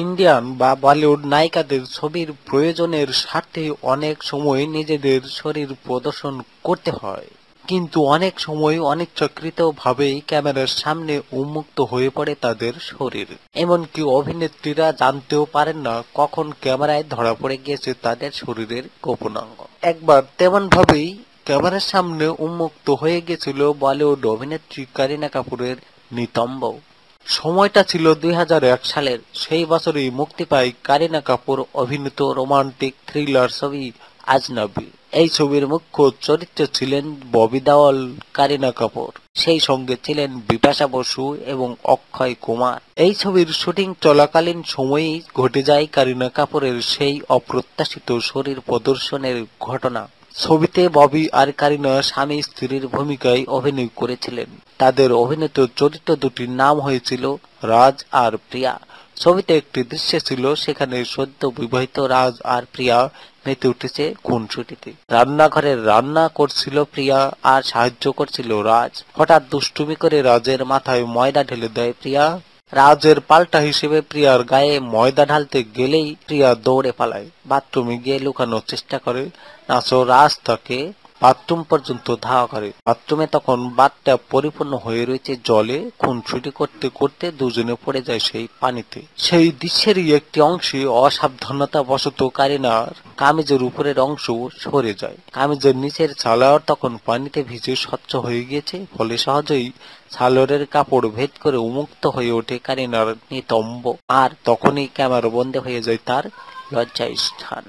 Indian বা বলিউড নায়িকাদের ছবির প্রয়োজনের স্বার্থে অনেক সময় নিজেদের শরীর প্রদর্শন করতে হয়, কিন্তু অনেক সময় অনিচ্ছাকৃতভাবেই ক্যামেরার সামনে উন্মুক্ত হয়ে পড়ে তাদের শরীর। এমনকি অভিনেত্রীরা জানতেও পারেন না কখন ক্যামেরায় ধরা পড়ে গিয়েছে তাদের শরীরের গোপনাঙ্গ। একবার তেমন ভাবেই ক্যামেরার সামনে উন্মুক্ত হয়ে গেছিল বলিউড অভিনেত্রী কারিনা কাপুরের নিতম্ব। সময়টা ছিল 2001 সালের। সেই বছরই মুক্তি পায় কারিনা কাপুর অভিনীত রোমান্টিক থ্রিলার ছবি আজনবী। এই ছবির মুখ্য চরিত্রে ছিলেন ববি দেওল, কারিনা কাপুর, সেই সঙ্গে ছিলেন বিপাশা বসু এবং অক্ষয় কুমার। এই ছবির শুটিং চলাকালীন সময়েই ঘটে যায় কারিনা কাপুরের সেই অপ্রত্যাশিত শরীর প্রদর্শনের ঘটনা। ছবিতে ববি আর কারিনা স্বামী স্ত্রীর ভূমিকায় অভিনয় করেছিলেন। তাদের অভিনীত চরিত্র দুটির নাম হয়েছিল রাজ আর প্রিয়া। ছবিতে একটি দৃশ্য ছিল, সেখানে সদ্য বিবাহিত রাজ আর প্রিয়া মেতে উঠেছে খুনসুটিতে। রান্নাঘরে রান্না করছিল প্রিয়া আর সাহায্য করছিল রাজ। হঠাৎ দুষ্টুমি করে রাজের মাথায় ময়দা ঢেলে দেয় প্রিয়া। রাজের পাল্টা হিসেবে প্রিয়ার গায়ে ময়দা ঢালতে গেলেই প্রিয়া দৌড়ে পালায়, বাথরুমে গিয়ে লুকানোর চেষ্টা করে। নাসো রাজ তাকে বাথরুম পর্যন্ত ধাওয়া করে। বাথরুমে তখন বাথটা পরিপূর্ণ হয়ে রয়েছে জলে। খুনসুটি করতে করতে দুজনে পড়ে যায় সেই পানিতে। সেই দৃশ্যেরই একটি অংশে অসাবধানতা বশত কারিনার কামিজের উপরের অংশ সরে যায়। কামিজের নিচের সালোয়ার তখন পানিতে ভিজে স্বচ্ছ হয়ে গিয়েছে, ফলে সহজেই সালোয়ারের কাপড় ভেদ করে উন্মুক্ত হয়ে ওঠে কারিনার নিতম্ব। আর তখনই ক্যামেরা বন্ধ হয়ে যায় তার লজ্জাস্থান।